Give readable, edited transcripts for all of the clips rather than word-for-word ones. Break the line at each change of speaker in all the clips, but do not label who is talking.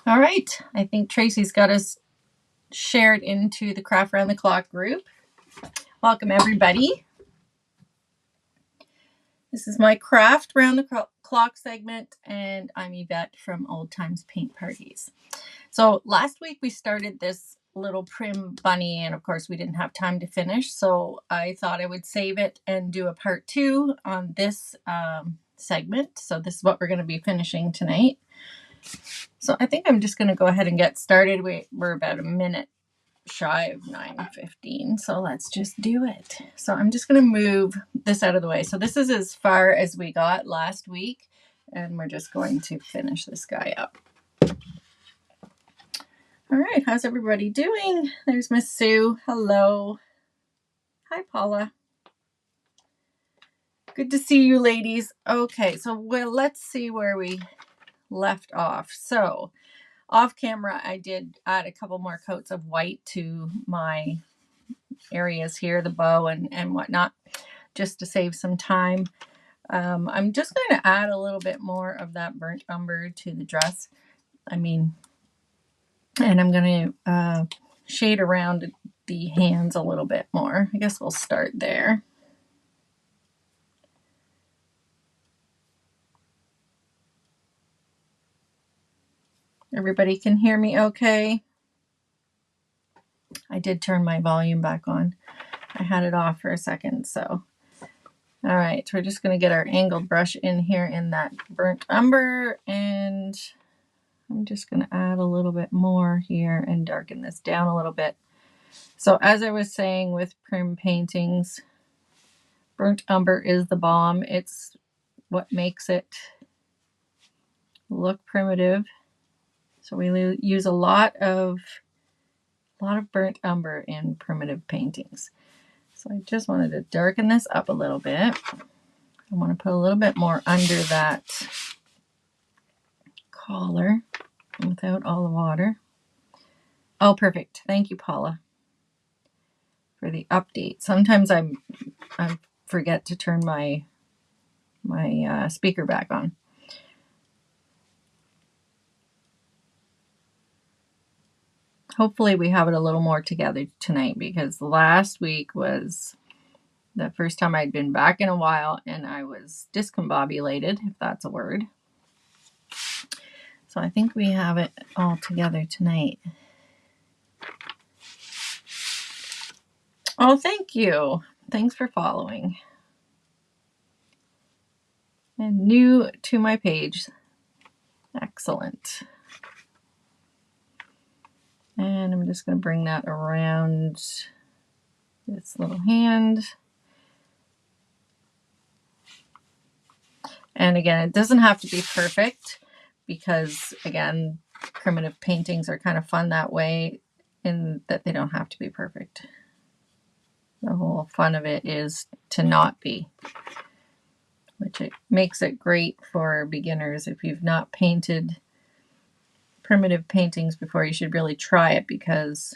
All right, I think Tracy's got us shared into the Craft Round the Clock group. Welcome, everybody. This is my Craft Round the Clock segment, and I'm Yvette from Old Times Paint Parties. So last week we started this little Prim bunny, and of course we didn't have time to finish, so I thought I would save it and do a part 2 on this segment. So this is what we're going to be finishing tonight. So I think I'm just going to go ahead and get started. We're about a minute shy of 9:15, so let's just do it. So I'm just going to move this out of the way. So this is as far as we got last week, and we're just going to finish this guy up. All right, how's everybody doing? There's Miss Sue. Hello. Hi, Paula. Good to see you, ladies. Okay, so let's see where we left off. So off camera, I did add a couple more coats of white to my areas here, the bow and whatnot, just to save some time. I'm just going to add a little bit more of that burnt umber to the dress. And I'm going to shade around the hands a little bit more. I guess we'll start there. Everybody can hear me okay? I did turn my volume back on. I had it off for a second, so. All right, so we're just going to get our angled brush in here in that burnt umber, and I'm just going to add a little bit more here and darken this down a little bit. So as I was saying with Prim paintings, burnt umber is the bomb. It's what makes it look primitive. So we use a lot of burnt umber in primitive paintings. So I just wanted to darken this up a little bit. I want to put a little bit more under that collar without all the water. Oh, perfect. Thank you, Paula, for the update. Sometimes I forget to turn my speaker back on. Hopefully we have it a little more together tonight, because last week was the first time I'd been back in a while and I was discombobulated, if that's a word. So I think we have it all together tonight. Oh, thank you. Thanks for following. And new to my page. Excellent. And I'm just going to bring that around this little hand. And again, it doesn't have to be perfect, because again, primitive paintings are kind of fun that way, in that they don't have to be perfect. The whole fun of it is to not be, which it makes it great for beginners. If you've not painted primitive paintings before, you should really try it, because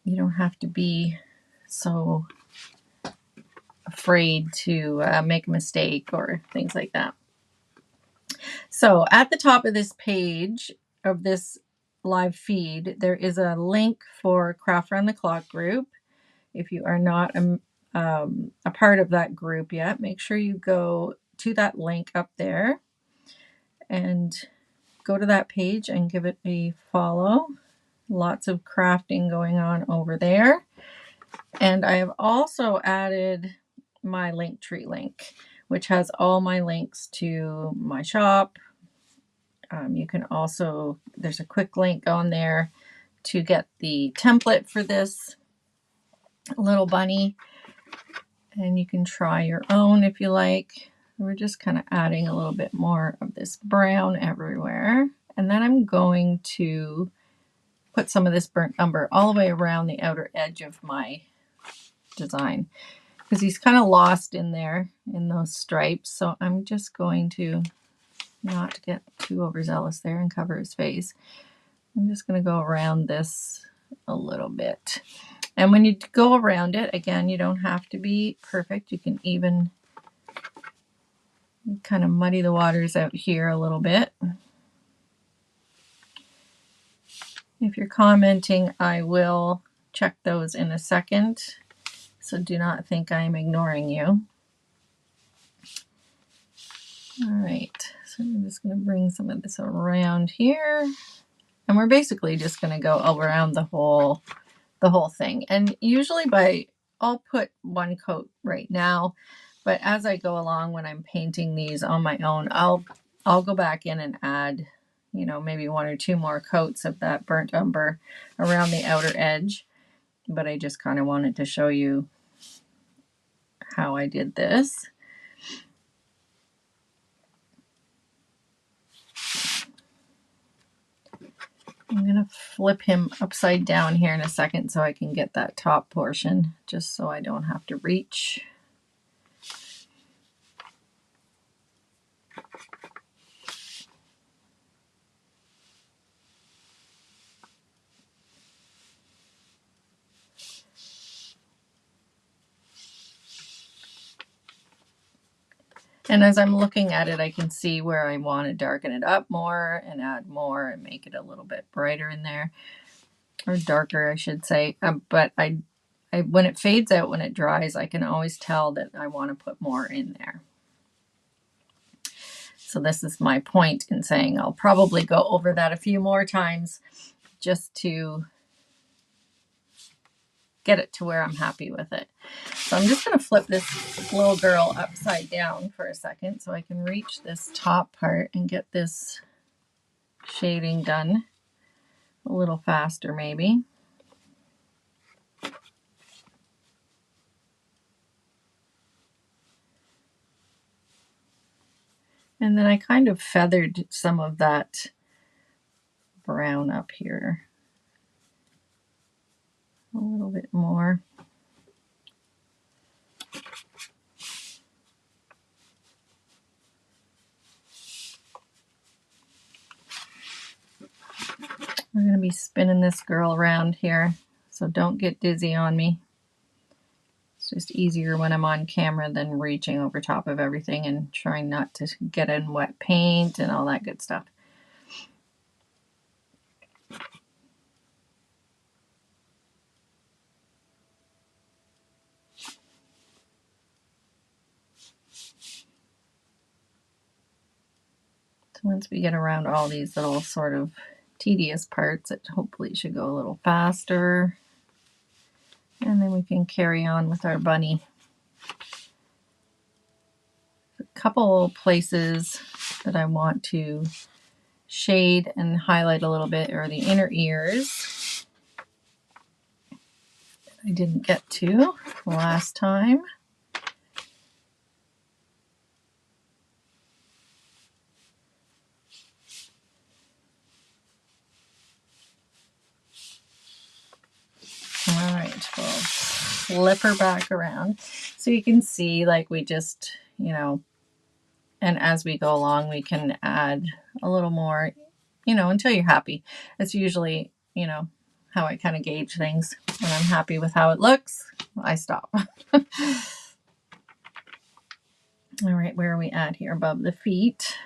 you don't have to be so afraid to make a mistake or things like that. So at the top of this page of this live feed, there is a link for Craft Round the Clock group. If you are not a part of that group yet, make sure you go to that link up there and go to that page and give it a follow. Lots of crafting going on over there. And I have also added my Linktree link, which has all my links to my shop. You can also, there's a quick link on there to get the template for this little bunny, and you can try your own if you like. We're just kind of adding a little bit more of this brown everywhere, and then I'm going to put some of this burnt umber all the way around the outer edge of my design, because he's kind of lost in there in those stripes. So I'm just going to not get too overzealous there and cover his face. I'm just going to go around this a little bit. And when you go around it, again, you don't have to be perfect. You can even kind of muddy the waters out here a little bit. If you're commenting, I will check those in a second. So do not think I'm ignoring you. All right, so I'm just going to bring some of this around here. And we're basically just going to go around the whole thing. And usually I'll put one coat right now, but as I go along when I'm painting these on my own, I'll go back in and add, you know, maybe one or two more coats of that burnt umber around the outer edge. But I just kind of wanted to show you how I did this. I'm going to flip him upside down here in a second so I can get that top portion, just so I don't have to reach. And as I'm looking at it, I can see where I want to darken it up more and add more and make it a little bit brighter in there, or darker, I should say. But I when it fades out, when it dries, I can always tell that I want to put more in there. So this is my point in saying I'll probably go over that a few more times just to get it to where I'm happy with it. So I'm just going to flip this little girl upside down for a second so I can reach this top part and get this shading done a little faster maybe. And then I kind of feathered some of that brown up here a little bit more. We're going to be spinning this girl around here, so don't get dizzy on me. It's just easier when I'm on camera than reaching over top of everything and trying not to get in wet paint and all that good stuff. So once we get around all these little sort of tedious parts, it hopefully should go a little faster. And then we can carry on with our bunny. A couple places that I want to shade and highlight a little bit are the inner ears. I didn't get to last time. All right, we'll flip her back around so you can see, like, we just, you know, and as we go along, we can add a little more, you know, until you're happy. It's usually, you know, how I kind of gauge things. When I'm happy with how it looks, I stop. All right, where are we at here? Above the feet.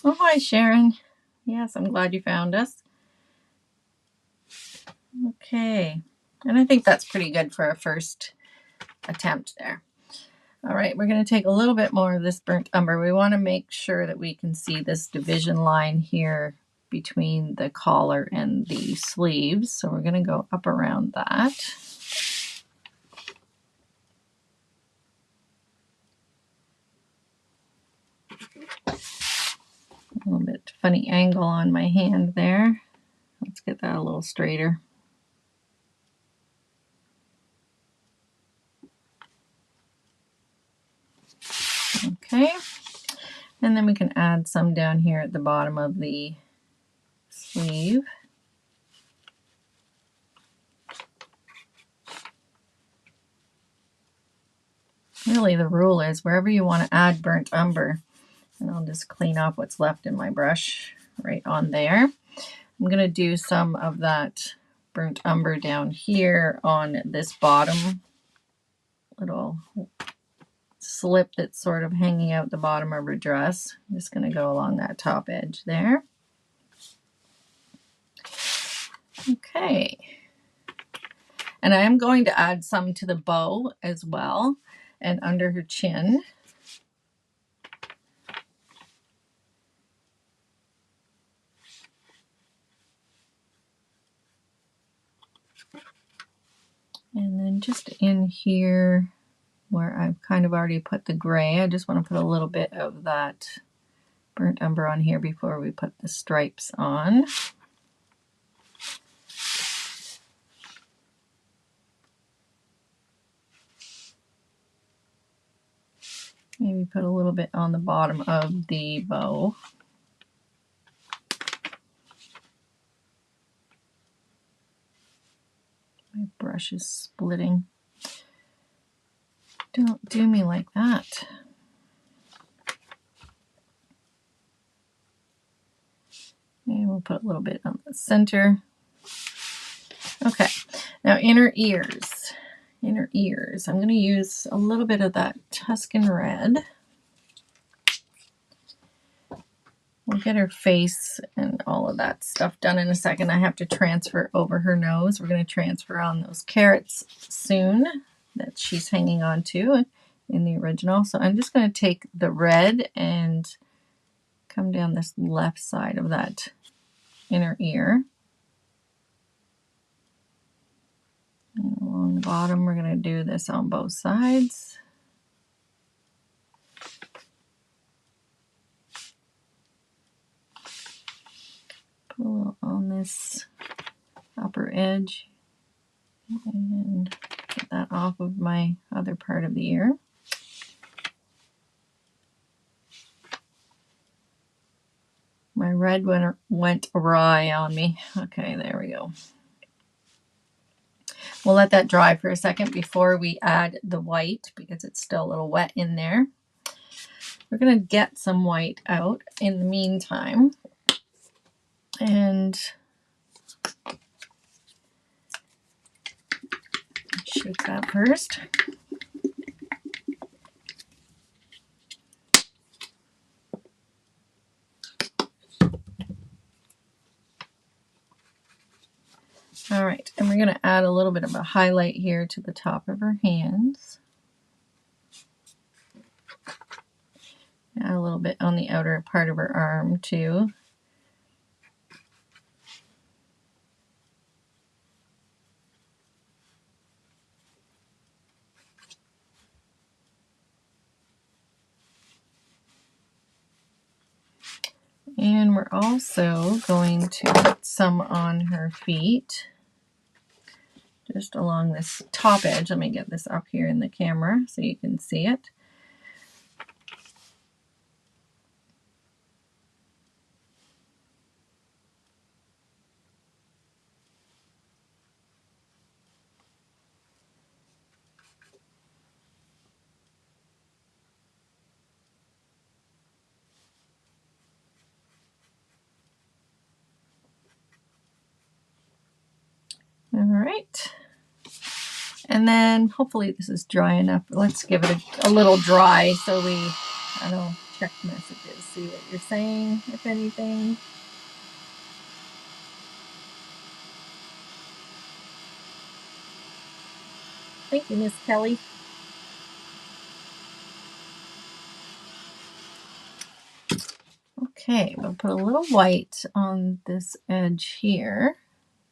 Oh, hi, Sharon. Yes, I'm glad you found us. Okay, and I think that's pretty good for a first attempt there. All right, we're going to take a little bit more of this burnt umber. We want to make sure that we can see this division line here between the collar and the sleeves. So we're going to go up around that. A little bit funny angle on my hand there. Let's get that a little straighter. Okay, and then we can add some down here at the bottom of the sleeve. Really, the rule is wherever you want to add burnt umber, and I'll just clean up what's left in my brush. right on there. I'm going to do some of that burnt umber down here on this bottom little slip that's sort of hanging out the bottom of her dress. I'm just going to go along that top edge there. Okay. And I am going to add some to the bow as well and under her chin. And then just in here where I've kind of already put the gray, I just want to put a little bit of that burnt umber on here before we put the stripes on. Maybe put a little bit on the bottom of the bow. My brush is splitting. Don't do me like that. And we'll put a little bit on the center. Okay, now inner ears. Inner ears. I'm going to use a little bit of that Tuscan red. We'll get her face and all of that stuff done in a second. I have to transfer over her nose. We're going to transfer on those carrots soon that she's hanging on to in the original. So I'm just going to take the red and come down this left side of that inner ear. And along the bottom, we're going to do this on both sides. Put a little on this upper edge and get that off of my other part of the ear. My red went awry on me. Okay, there we go. We'll let that dry for a second before we add the white because it's still a little wet in there. We're going to get some white out in the meantime. And shake that first. All right, and we're going to add a little bit of a highlight here to the top of her hands. Add a little bit on the outer part of her arm too. And we're also going to put some on her feet, just along this top edge. Let me get this up here in the camera so you can see it. All right. And then hopefully this is dry enough. Let's give it a little dry so I don't check messages, see what you're saying, if anything. Thank you, Miss Kelly. Okay, we'll put a little white on this edge here.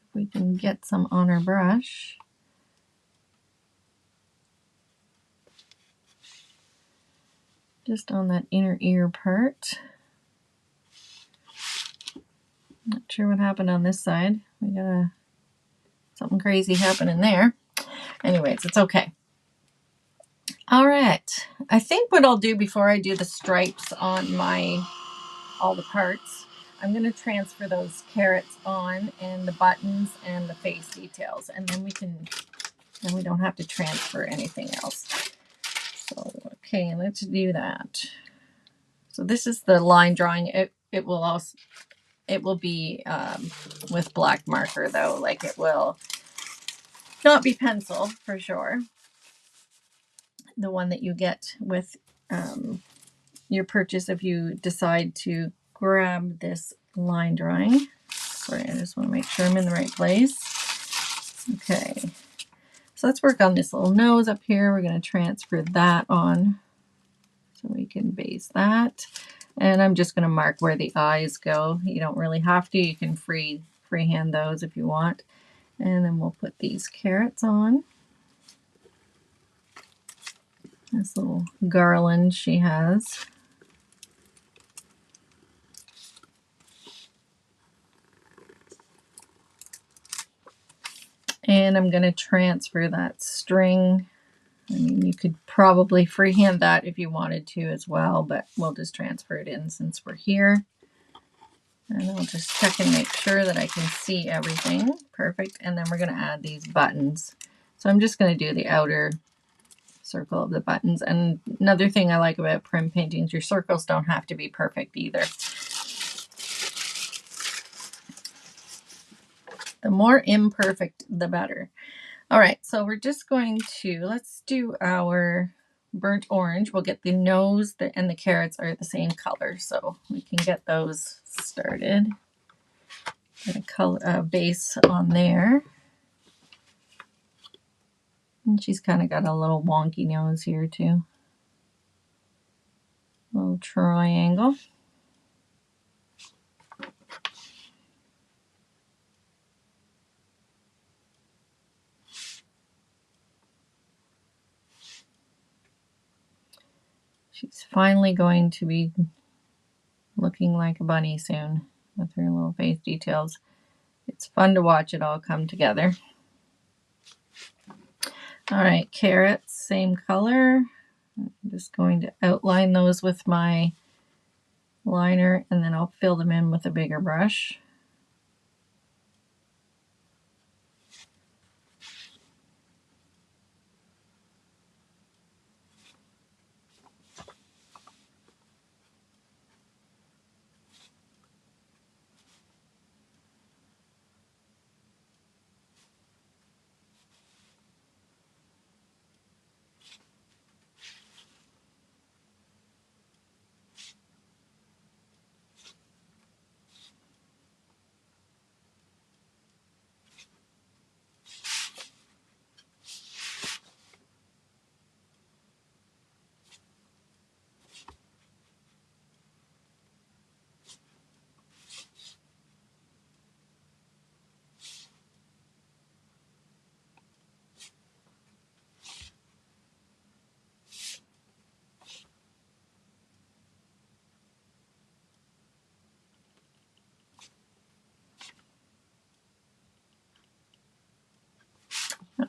If we can get some on our brush. Just on that inner ear part. Not sure what happened on this side. We got something crazy happening there. Anyways, it's okay. All right. I think what I'll do before I do the stripes on all the parts, I'm going to transfer those carrots on and the buttons and the face details, and then we don't have to transfer anything else. So, okay, let's do that. So this is the line drawing. It will also It will be with black marker though, like it will not be pencil for sure. The one that you get with your purchase if you decide to grab this line drawing. Sorry, I just want to make sure I'm in the right place. Okay, so let's work on this little nose up here. We're going to transfer that on so we can base that. And I'm just going to mark where the eyes go. You don't really have to. You can freehand those if you want. And then we'll put these carrots on. This little garland she has. And I'm going to transfer that string. I mean, you could probably freehand that if you wanted to as well, but we'll just transfer it in since we're here. And I'll just check and make sure that I can see everything. Perfect. And then we're going to add these buttons. So I'm just going to do the outer circle of the buttons. And another thing I like about prim paintings, your circles don't have to be perfect either. The more imperfect, the better. All right, so we're just going to, let's do our burnt orange. We'll get the nose and the carrots are the same color, so we can get those started. Get a color base on there. And she's kind of got a little wonky nose here too. Little triangle. She's finally going to be looking like a bunny soon with her little face details. It's fun to watch it all come together. All right, carrots, same color. I'm just going to outline those with my liner and then I'll fill them in with a bigger brush.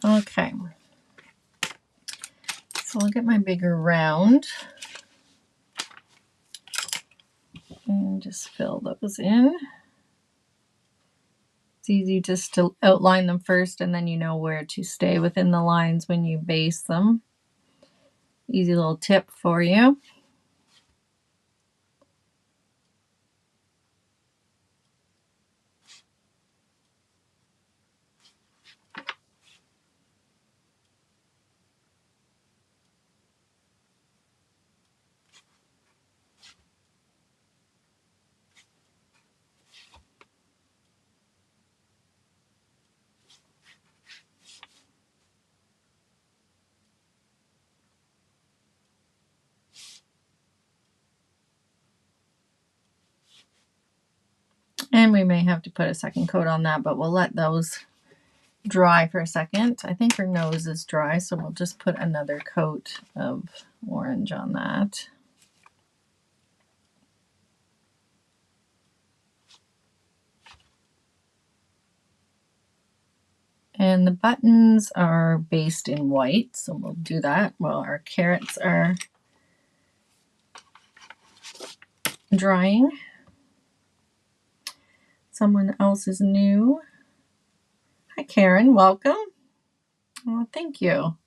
Okay, so I'll get my bigger round and just fill those in. It's easy just to outline them first and then you know where to stay within the lines when you base them. Easy little tip for you. And we may have to put a second coat on that, but we'll let those dry for a second. I think her nose is dry, so we'll just put another coat of orange on that. And the buttons are based in white, so we'll do that while our carrots are drying. Someone else is new. Hi, Karen. Welcome. Oh, thank you.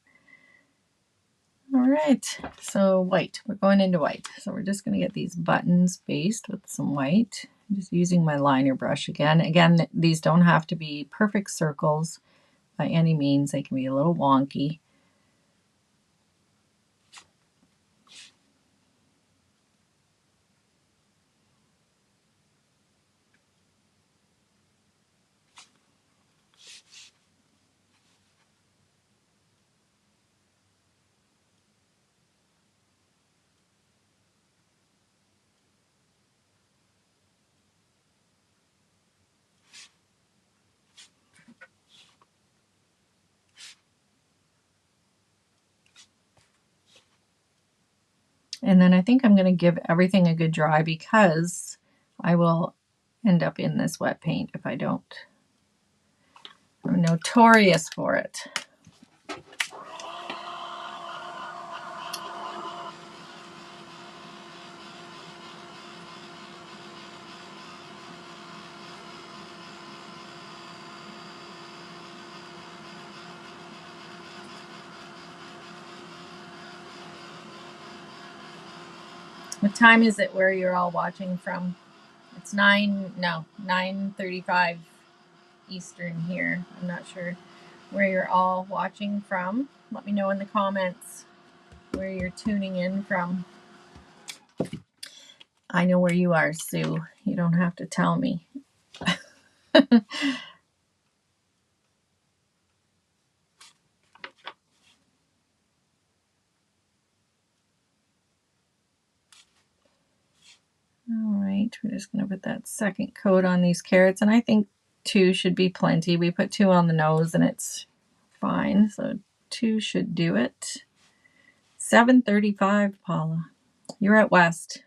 All right. So white. We're going into white. So we're just going to get these buttons based with some white. I'm just using my liner brush again. Again, these don't have to be perfect circles by any means. They can be a little wonky. And then I think I'm going to give everything a good dry because I will end up in this wet paint if I don't. I'm notorious for it. What time is it where you're all watching from? It's 9:35 Eastern here. I'm not sure where you're all watching from. Let me know in the comments where you're tuning in from. I know where you are, Sue. You don't have to tell me. All right, we're just going to put that second coat on these carrots, and I think 2 should be plenty. We put 2 on the nose, and it's fine, so 2 should do it. 7:35, Paula. You're out west.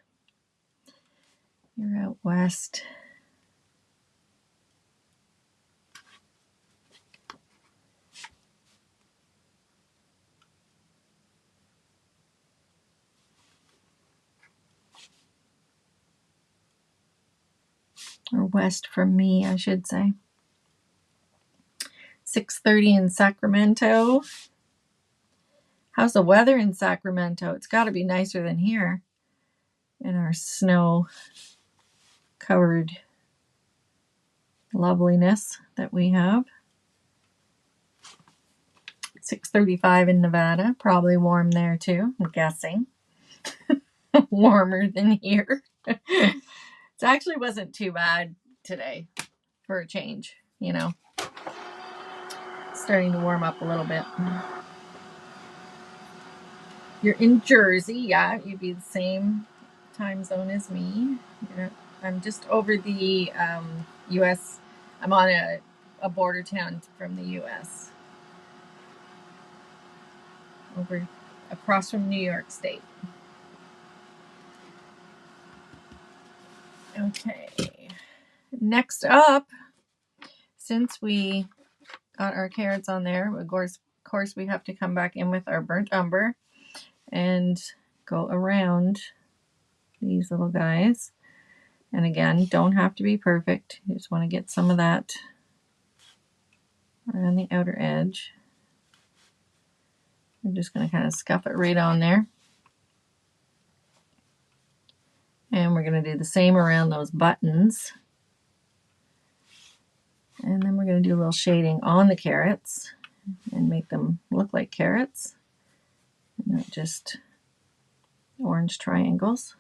You're out west. Or west from me, I should say. 6:30 in Sacramento. How's the weather in Sacramento? It's got to be nicer than here in our snow-covered loveliness that we have. 6:35 in Nevada. Probably warm there too, I'm guessing. Warmer than here. It actually wasn't too bad today for a change, you know. Starting to warm up a little bit. You're in Jersey, yeah, you'd be the same time zone as me. Yeah, I'm just over the U.S. I'm on a border town from the U.S. over across from New York State. Okay, next up, since we got our carrots on there, of course we have to come back in with our burnt umber and go around these little guys. And again, don't have to be perfect. You just want to get some of that around the outer edge. I'm just going to kind of scuff it right on there. And we're going to do the same around those buttons. And then we're going to do a little shading on the carrots and make them look like carrots, and not just orange triangles.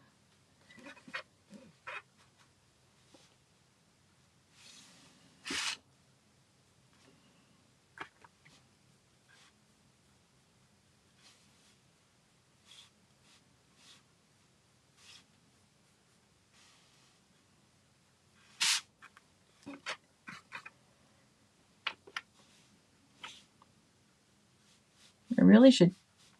I really should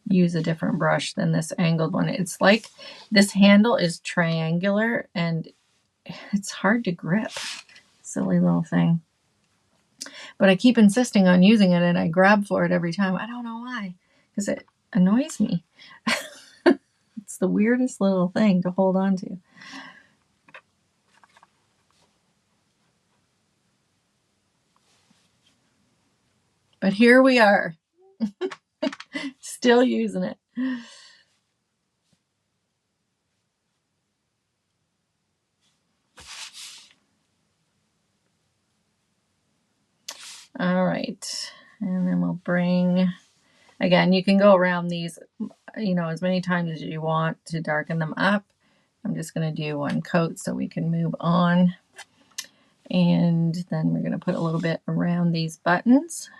use a different brush than this angled one. It's like this handle is triangular and it's hard to grip. Silly little thing. But I keep insisting on using it and I grab for it every time. I don't know why, because it annoys me. It's the weirdest little thing to hold on to. But here we are, still using it. right, and then we'll bring, again, you can go around these, you know, as many times as you want to darken them up. I'm just going to do one coat so we can move on. And then we're going to put a little bit around these buttons.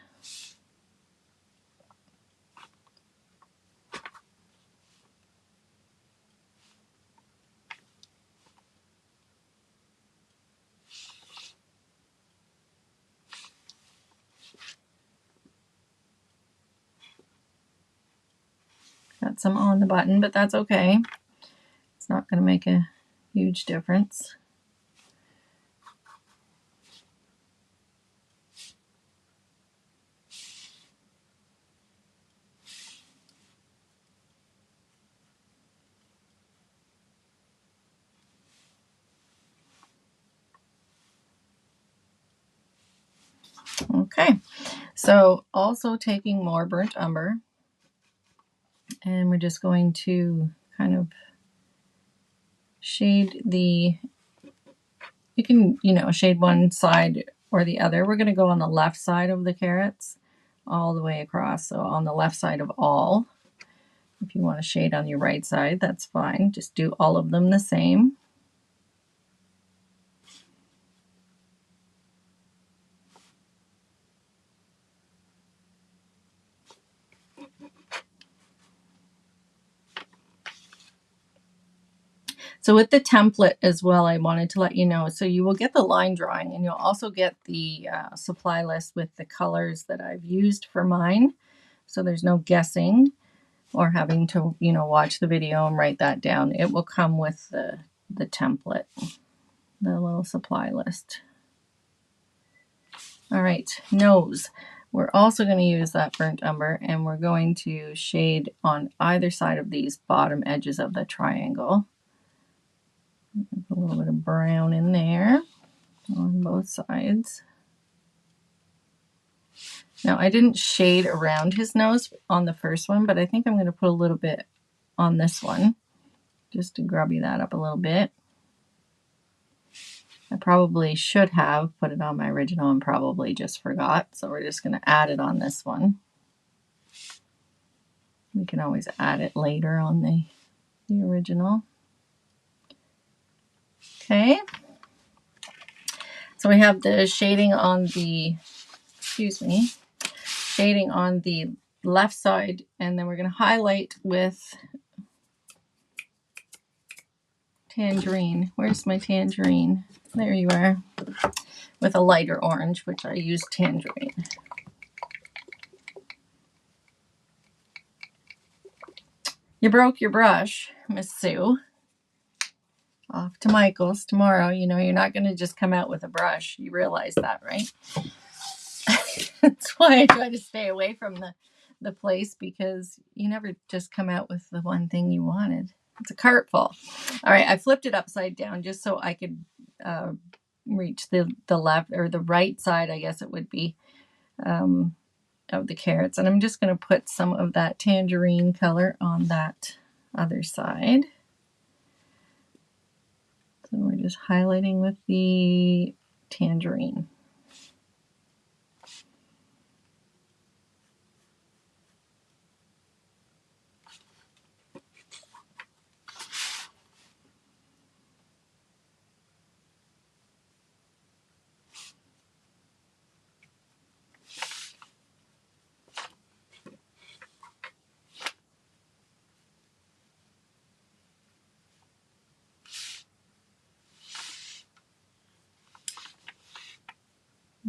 Got some on the button, but that's okay. It's not going to make a huge difference. Okay, so also taking more burnt umber, and we're just going to kind of shade the, you can, you know, shade one side or the other. We're going to go on the left side of the carrots all the way across. So on the left side of all. If you want to shade on your right side, that's fine. Just do all of them the same. So with the template as well, I wanted to let you know, so you will get the line drawing and you'll also get the supply list with the colors that I've used for mine. So there's no guessing or having to, you know, watch the video and write that down. It will come with the template, the little supply list. All right, nose. We're also going to use that burnt umber, and we're going to shade on either side of these bottom edges of the triangle. Put a little bit of brown in there on both sides. Now, I didn't shade around his nose on the first one, but I think I'm going to put a little bit on this one just to grubby that up a little bit. I probably should have put it on my original and probably just forgot, so we're just going to add it on this one. We can always add it later on the original. Okay, so we have the shading on the, shading on the left side, and then we're going to highlight with tangerine. Where's my tangerine? There you are. With a lighter orange, which I use tangerine. You broke your brush, Miss Sue. Off to Michael's tomorrow. You know, you're not going to just come out with a brush. You realize that, right? That's why I try to stay away from the place, because you never just come out with the one thing you wanted. It's a cart full. All right, I flipped it upside down just so I could reach the left or the right side, I guess it would be, of the carrots. And I'm just going to put some of that tangerine color on that other side. So we're just highlighting with the tangerine.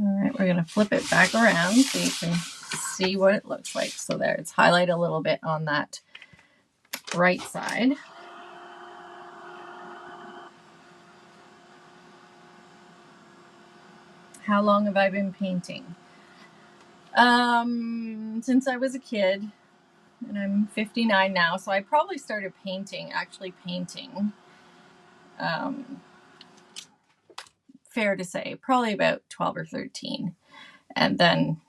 All right, we're going to flip it back around so you can see what it looks like. So there, it's highlighted a little bit on that right side. How long have I been painting? Since I was a kid, and I'm 59 now, so I probably started actually painting, fair to say, probably about 12 or 13. And then,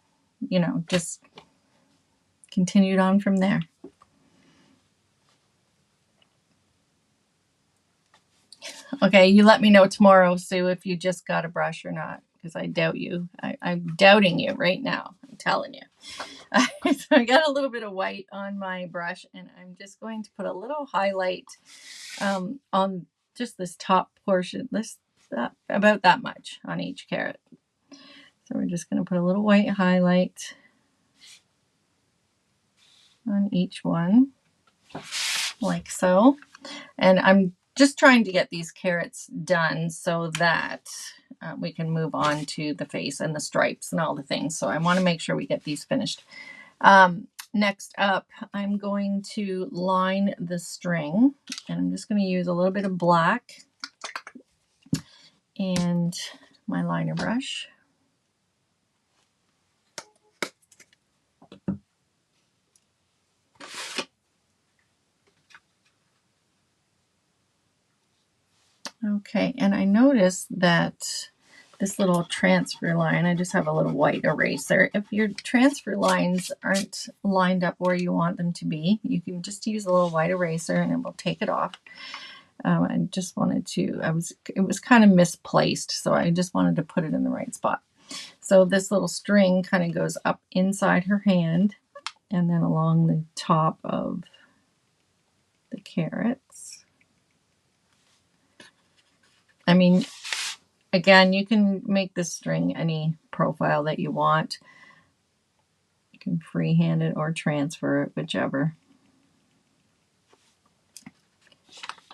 you know, just continued on from there. Okay, you let me know tomorrow, Sue, if you just got a brush or not, because I doubt you. I'm doubting you right now. I'm telling you. So I got a little bit of white on my brush, and I'm just going to put a little highlight on just this top portion, about that much on each carrot. So we're just going to put a little white highlight on each one, like so. And I'm just trying to get these carrots done so that we can move on to the face and the stripes and all the things. So I want to make sure we get these finished. Next up, I'm going to line the string, and I'm just going to use a little bit of black and my liner brush. Okay, and I noticed that this little transfer line, I just have a little white eraser. If your transfer lines aren't lined up where you want them to be, you can just use a little white eraser and it will take it off. I just wanted to, it was kind of misplaced, so I just wanted to put it in the right spot. So this little string kind of goes up inside her hand and then along the top of the carrots. I mean, again, you can make this string any profile that you want. You can freehand it or transfer it, whichever.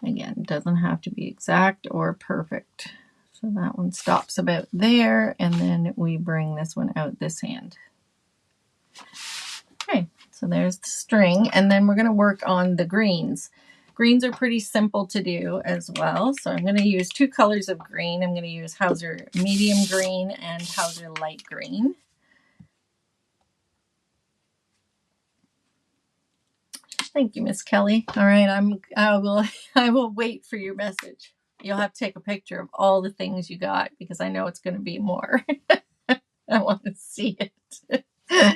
Again, it doesn't have to be exact or perfect. So that one stops about there, and then we bring this one out this hand. Okay, so there's the string, and then we're going to work on the greens. Greens are pretty simple to do as well, so I'm going to use two colors of green. I'm going to use Hauser medium green and Hauser light green. Thank you, Miss Kelly. All right, I will wait for your message. You'll have to take a picture of all the things you got because I know it's going to be more. I want to see it.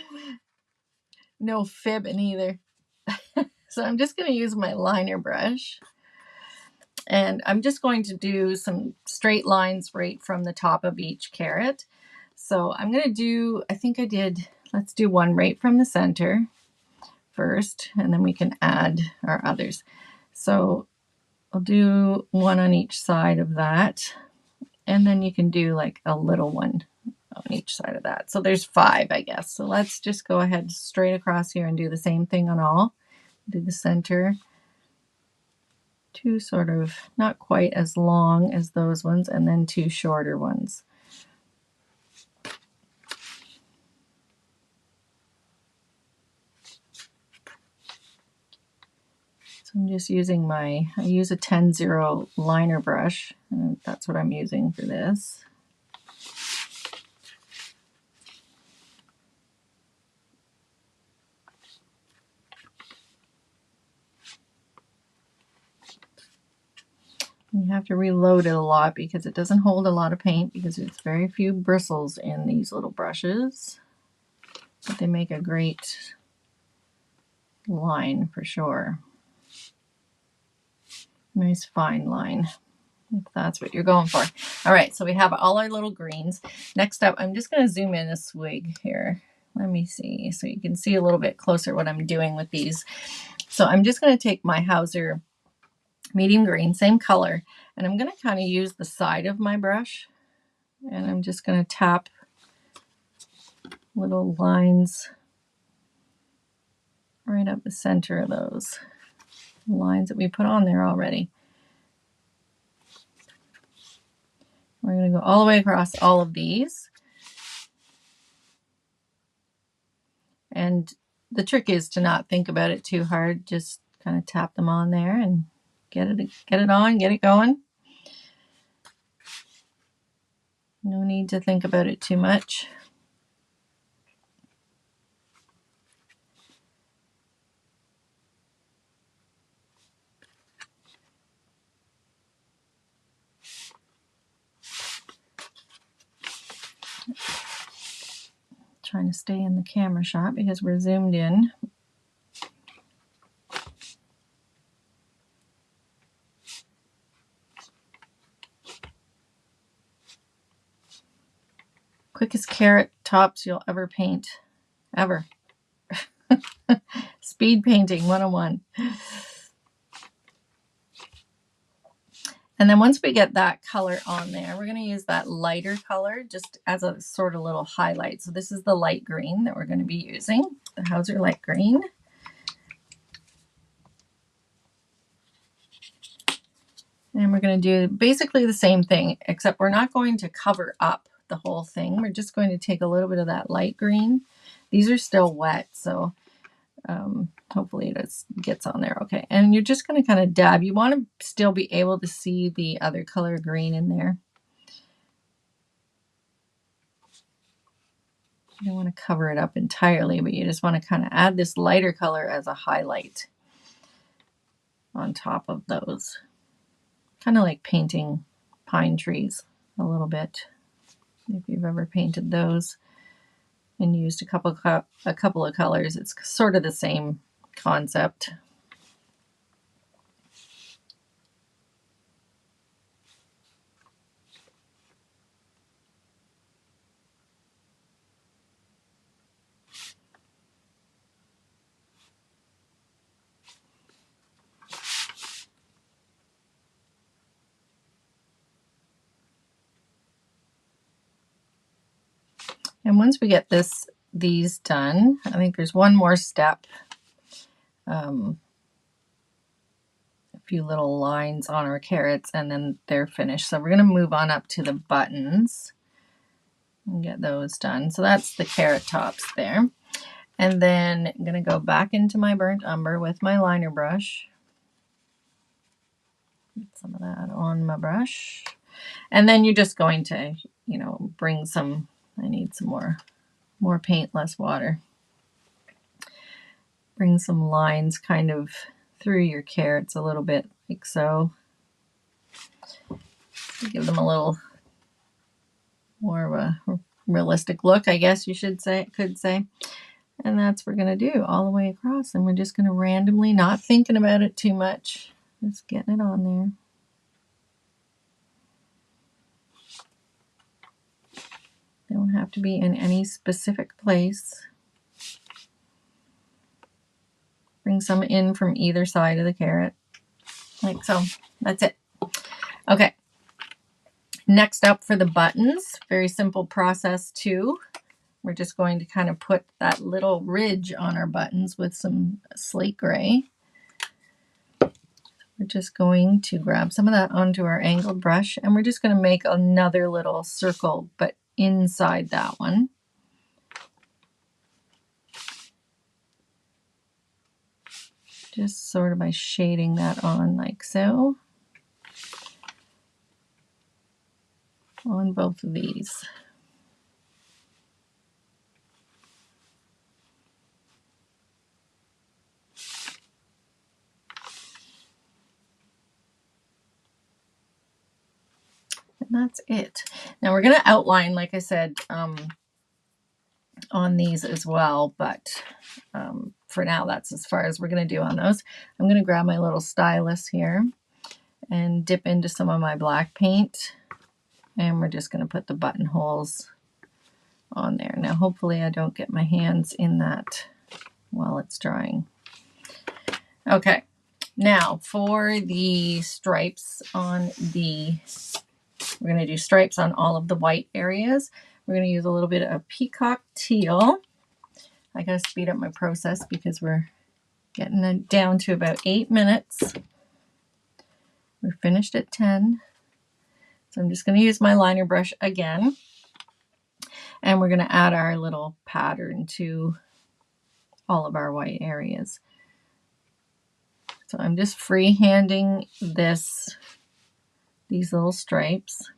No fibbing either. So I'm just going to use my liner brush, and I'm just going to do some straight lines right from the top of each carrot. So I'm going to do, let's do one right from the center first, and then we can add our others. So I'll do one on each side of that, and then you can do like a little one on each side of that. So there's 5, I guess. So let's just go ahead straight across here and do the same thing on all. Do the center, 2 sort of not quite as long as those ones, and then 2 shorter ones. I'm just using I use a 10-0 liner brush, and that's what I'm using for this. You have to reload it a lot because it doesn't hold a lot of paint because there's very few bristles in these little brushes, but they make a great line for sure. Nice fine line, if that's what you're going for. All right, so we have all our little greens. Next up, I'm just going to zoom in a swig here. Let me see so you can see a little bit closer what I'm doing with these. So I'm just going to take my Hauser medium green, same color, and I'm going to kind of use the side of my brush, and I'm just going to tap little lines right up the center of those lines that we put on there already. We're going to go all the way across all of these. And the trick is to not think about it too hard. Just kind of tap them on there and get it on, get it going. No need to think about it too much. Trying to stay in the camera shot because we're zoomed in. quickest carrot tops you'll ever paint, ever. Speed painting 101. And then once we get that color on there, we're going to use that lighter color just as a sort of little highlight. So this is the light green that we're going to be using, the Hauser light green. And we're going to do basically the same thing, except we're not going to cover up the whole thing. We're just going to take a little bit of that light green. These are still wet, so hopefully it gets on there okay. And you're just going to kind of dab. You want to still be able to see the other color green in there. You don't want to cover it up entirely, but you just want to kind of add this lighter color as a highlight on top of those. Kind of like painting pine trees a little bit, if you've ever painted those and used a couple of colors. It's sort of the same concept. And once we get these done, I think there's one more step. A few little lines on our carrots and then they're finished. So we're going to move on up to the buttons and get those done. So that's the carrot tops there. And then I'm going to go back into my burnt umber with my liner brush. Get some of that on my brush. And then you're just going to, you know, bring some, I need some more paint, less water. Bring some lines kind of through your carrots a little bit, like so. Give them a little more of a realistic look, I guess you could say. And that's what we're going to do all the way across. And we're just going to randomly, not thinking about it too much, just getting it on there. Don't have to be in any specific place. Bring some in from either side of the carrot, like so. That's it. Okay. Next up for the buttons, very simple process too. We're just going to kind of put that little ridge on our buttons with some slate gray. We're just going to grab some of that onto our angled brush and we're just going to make another little circle, but inside that one. Just sort of by shading that on like so. On both of these. And that's it. Now we're going to outline, like I said, on these as well, but for now that's as far as we're going to do on those. I'm going to grab my little stylus here and dip into some of my black paint, and we're just going to put the buttonholes on there. Now hopefully I don't get my hands in that while it's drying. Okay, now for the stripes on the, we're going to do stripes on all of the white areas. We're going to use a little bit of peacock teal. I got to speed up my process because we're getting it down to about 8 minutes. We're finished at 10. So I'm just going to use my liner brush again. And we're going to add our little pattern to all of our white areas. So I'm just freehanding these little stripes.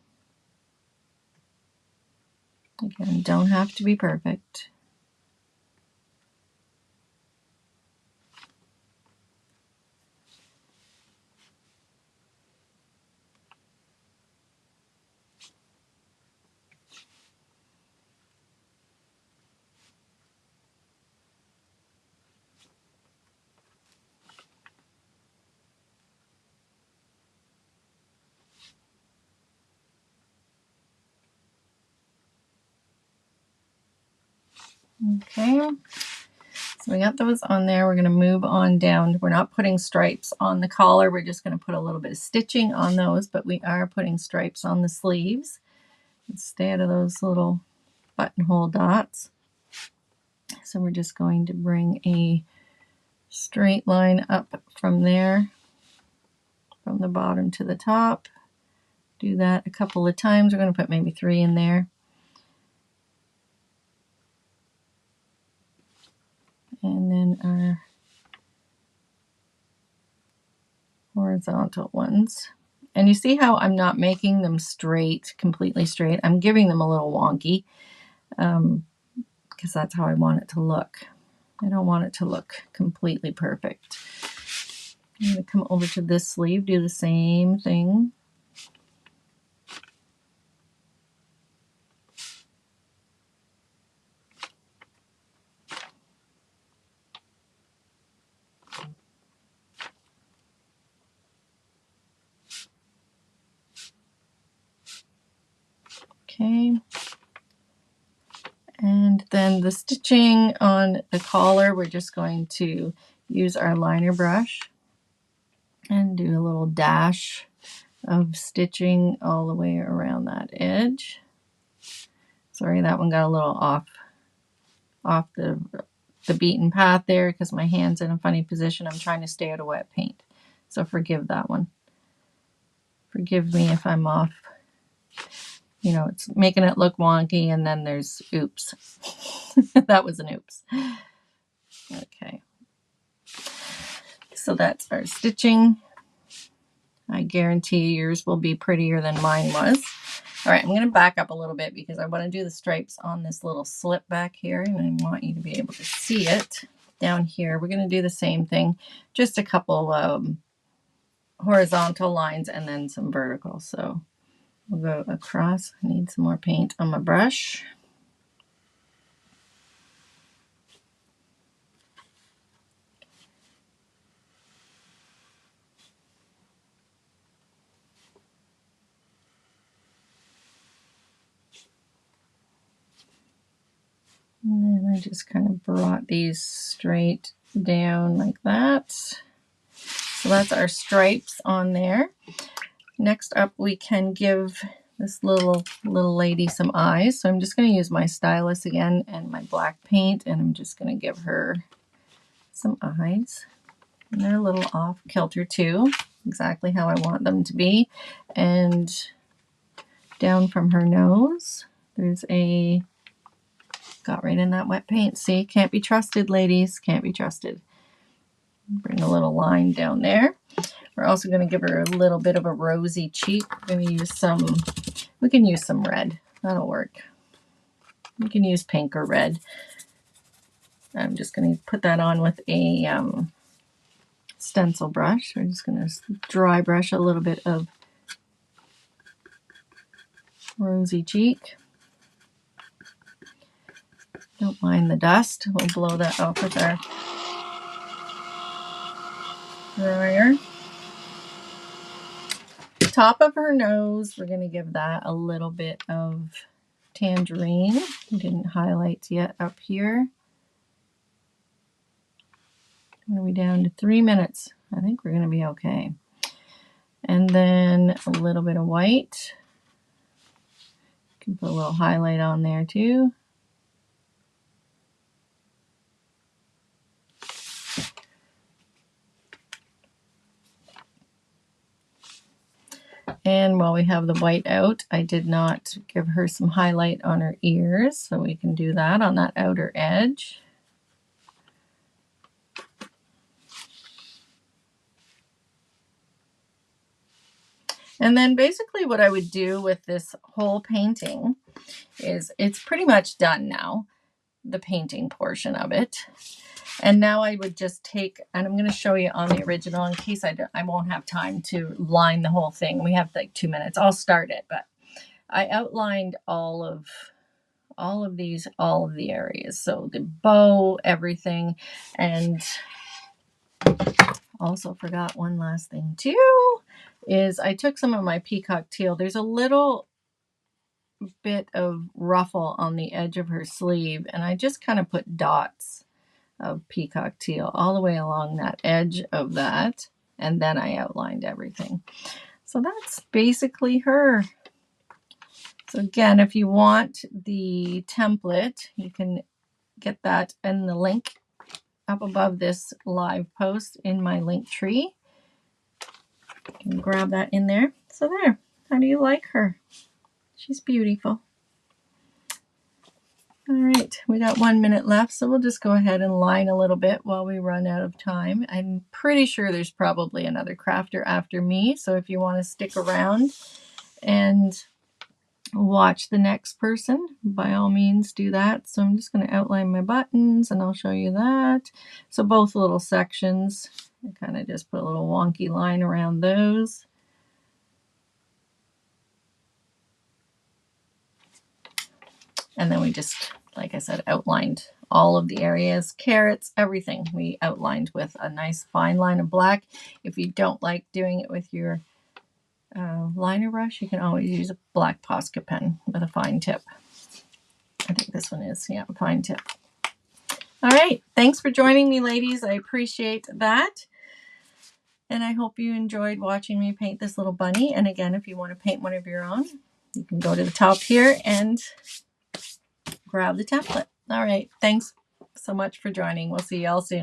Again, don't have to be perfect. Okay, so we got those on there. We're going to move on down. We're not putting stripes on the collar. We're just going to put a little bit of stitching on those, but we are putting stripes on the sleeves. Let's stay out of those little buttonhole dots. So we're just going to bring a straight line up from there, from the bottom to the top. Do that a couple of times. We're going to put maybe 3 in there. And then our horizontal ones. And you see how I'm not making them straight, completely straight. I'm giving them a little wonky because that's how I want it to look. I don't want it to look completely perfect. I'm going to come over to this sleeve, do the same thing. Okay. And then the stitching on the collar, we're just going to use our liner brush and do a little dash of stitching all the way around that edge. Sorry, that one got a little off the beaten path there because my hand's in a funny position. I'm trying to stay out of wet paint. So forgive that one. Forgive me if I'm off. You know, it's making it look wonky and then there's oops. That was an oops. Okay. So that's our stitching. I guarantee yours will be prettier than mine was. All right, I'm going to back up a little bit because I want to do the stripes on this little slip back here, and I want you to be able to see it down here. We're going to do the same thing, just a couple horizontal lines and then some vertical. So we'll go across. I need some more paint on my brush. And then I just kind of brought these straight down like that. So that's our stripes on there. Next up, we can give this little lady some eyes. So I'm just going to use my stylus again and my black paint, and I'm just going to give her some eyes. And they're a little off kilter too, exactly how I want them to be. And down from her nose, there's a, got right in that wet paint. See, can't be trusted, ladies, can't be trusted. Bring a little line down there. We're also going to give her a little bit of a rosy cheek. We're going to use some, we can use some red. That'll work. You can use pink or red. I'm just going to put that on with a stencil brush. We're just going to dry brush a little bit of rosy cheek. Don't mind the dust. We'll blow that off with our dryer. Top of her nose, we're going to give that a little bit of tangerine. We didn't highlight yet up here. What are we down to? 3 minutes. I think we're going to be okay. And then a little bit of white. You can put a little highlight on there too. And while we have the white out, I did not give her some highlight on her ears, so we can do that on that outer edge. And then basically what I would do with this whole painting is it's pretty much done now, the painting portion of it. And now I would just take, and I'm going to show you on the original in case I won't have time to line the whole thing. We have like 2 minutes. I'll start it, but I outlined all of the areas. So the bow, everything, and also forgot one last thing too, is I took some of my peacock teal. There's a little bit of ruffle on the edge of her sleeve, and I just kind of put dots of peacock teal all the way along that edge of that, and then I outlined everything. So that's basically her. So again, if you want the template, you can get that in the link up above this live post in my link tree. You can grab that in there. So there, how do you like her? She's beautiful. All right, we got 1 minute left, so we'll just go ahead and line a little bit while we run out of time. I'm pretty sure there's probably another crafter after me, so if you want to stick around and watch the next person, by all means do that. So I'm just going to outline my buttons and I'll show you that. So both little sections, I kind of just put a little wonky line around those. And then we just, like I said, outlined all of the areas, carrots, everything we outlined with a nice fine line of black. If you don't like doing it with your liner brush, you can always use a black Posca pen with a fine tip. I think this one is, yeah, a fine tip. All right, thanks for joining me, ladies. I appreciate that. And I hope you enjoyed watching me paint this little bunny. And again, if you want to paint one of your own, you can go to the top here and grab the template. All right, thanks so much for joining. We'll see y'all soon.